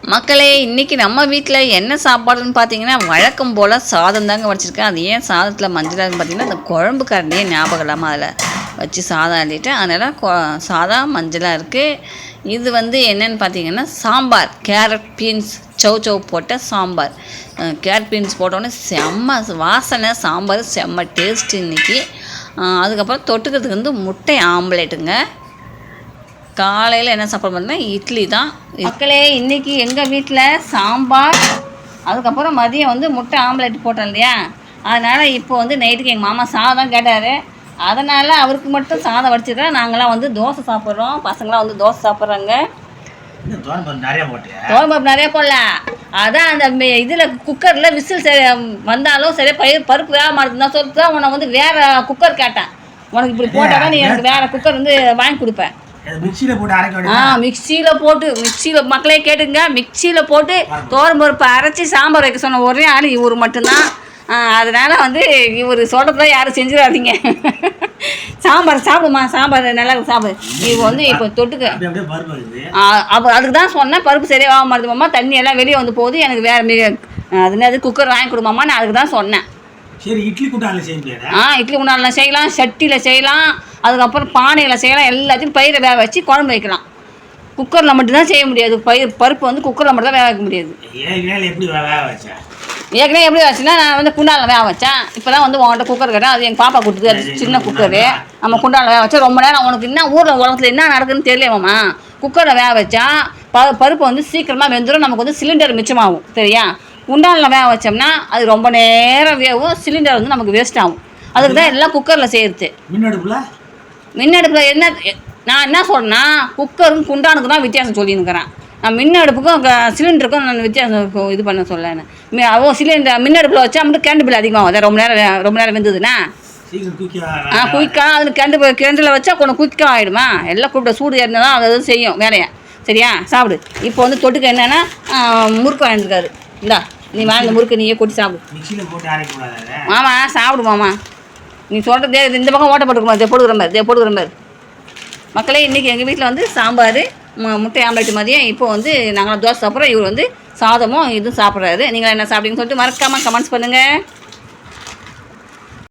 மக்களே, இன்றைக்கி நம்ம வீட்டில் என்ன சாப்பாடுன்னு பார்த்தீங்கன்னா, வழக்கம் போல் சாதம் தாங்க வடிச்சிருக்கேன். அது ஏன் சாதத்தில் மஞ்சளாக பார்த்தீங்கன்னா, அந்த குழம்பு கரண்டியே ஞாபகம் இல்லாமல் அதில் வச்சு சாதம் அள்ளிட்டேன். அதனால் சாதம் மஞ்சளாக இருக்குது. இது என்னென்னு பார்த்தீங்கன்னா, சாம்பார் கேரட் பீன்ஸ் சௌ போட்ட சாம்பார். கேரட் பீன்ஸ் போட்டோன்னே செம்ம வாசனை, சாம்பார் செம்ம டேஸ்ட்டு இன்றைக்கி. அதுக்கப்புறம் தொட்டுக்கிறதுக்கு முட்டை ஆம்லேட்டுங்க. காலையில் என்ன சாப்பாடு பார்த்தீங்கன்னா இட்லி தான். மக்களே, இன்றைக்கி எங்கள் வீட்டில் சாம்பார், அதுக்கப்புறம் மதியம் முட்டை ஆம்லேட் போட்டோம் இல்லையா, அதனால் இப்போ நைட்டுக்கு எங்கள் மாமா சாதம் கேட்டார். அதனால் அவருக்கு மட்டும் சாதம் வடிச்சிருக்கேன். நாங்களாம் தோசை சாப்பிட்றோம். பசங்களாம் தோசை சாப்பிட்றாங்க. தோரம்பருப்பு நிறைய போடல, அதான் அந்த இதில் குக்கரில் விசில் வந்தாலும் சரி பருப்பு வேக மாட்டேதுன்னா சொல்லிட்டு தான் உனக்கு வேறு குக்கர் கேட்டேன். உனக்கு இப்படி போட்டால் தான் நீ எனக்கு வேறு குக்கர் வாங்கி கொடுப்பேன். மிக்சியில் போட்டு மக்களே கேட்டுங்க, மிக்சியில் போட்டு தோரம்பருப்பை அரைச்சி சாம்பார் வைக்க சொன்ன ஒரே ஆள் இவர் மட்டும்தான். அதனால் இவர் சொல்கிறத யாரும் செஞ்சிடாதீங்க. சாம்பார் சாப்பிடுமா, சாம்பார் நல்லா சாப்பிடு. இது இப்போ தொட்டுக்க அப்போ அதுக்கு தான் சொன்னேன், பருப்பு சரியாக ஆக மாட்டேதுமாம்மா, தண்ணி எல்லாம் வெளியே போகுது, எனக்கு வேறு அது குக்கர் வாங்கி கொடுமாம்மா, நான் அதுக்கு தான் சொன்னேன். சரி, இட்லி குண்டானில் செய்ய முடியாது? இட்லி குண்டானில் செய்யலாம், சட்டியில் செய்யலாம், அதுக்கப்புறம் பானையில் செய்யலாம். எல்லாத்தையும் பயிரை வேக வச்சு குழம்பு வைக்கலாம். குக்கரில் மட்டும்தான் செய்ய முடியாது. பருப்பு குக்கரில் மட்டும் தான் வேக வைக்க முடியாது. ஏற்கனவே எப்படி வச்சுன்னா, நான் குண்டானில் வேக வச்சேன். இப்போ தான் உங்கள்கிட்ட குக்கர் கேட்டேன். அது எங்கள் பாப்பா கொடுத்துது, அது சின்ன குக்கரு. நம்ம குண்டானில் வேக வச்சா ரொம்ப நேரம். உனக்கு என்ன ஊரில் உலகத்தில் என்ன நடக்குதுன்னு தெரியலையாம்மா. குக்கரில் வேக வச்சா பருப்பு சீக்கிரமாக வெந்துடும், நமக்கு சிலிண்டர் மிச்சமாகும். சரியா? குண்டானில் வேக வச்சோம்னா அது ரொம்ப நேரம் வேகும், சிலிண்டர் நமக்கு வேஸ்ட் ஆகும். அதுக்கு தான் எல்லாம் குக்கரில் செய்கிறது. மின்னடுப்பில் நான் என்ன சொல்கிறேன்னா, குக்கருக்கும் குண்டானுக்கு தான் வித்தியாசம் சொல்லியிருக்கிறேன். நான் மின்னடுப்புக்கும் சிலிண்டருக்கும் நான் வித்தியாசம் இது பண்ண சொல்லேன். சிலிண்டர் மின்னடுப்பில் வச்சா மட்டும் கரண்ட் பில் அதிகமாகும். அதை ரொம்ப நேரம் வெந்ததுன்னா குயிக்காக அதில் கிணண்டில் வச்சா கொஞ்சம் குயிக்காக ஆகிடுமா. எல்லாம் கூப்பிட்ட சூடு ஏறினா தான் அது செய்யும் வேலையை. சரியா? சாப்பிடு. இப்போ தொட்டுக்க என்னென்னா முறுக்கு வாங்கியிருக்காரு. இந்தா, நீ வாங்க முறுக்கு நீயே கொட்டி சாப்பிடு. மாமா சாப்பிடு மாமா. நீ சொல்கிறதே இந்த பக்கம் ஓட்ட போட்டுக்கிற மாதிரி. மக்களே, இன்றைக்கி எங்கள் வீட்டில் சாம்பார், முட்டை ஆம்லேட் மதியம். இப்போ நாங்களாம் தோசை சாப்பிட்றோம். இவர் சாதமும் இதுவும் சாப்பிட்றாரு. நீங்கள் என்ன சாப்பிட்டீங்கன்னு சொல்லிட்டு மறக்காமல் கமெண்ட்ஸ் பண்ணுங்கள்.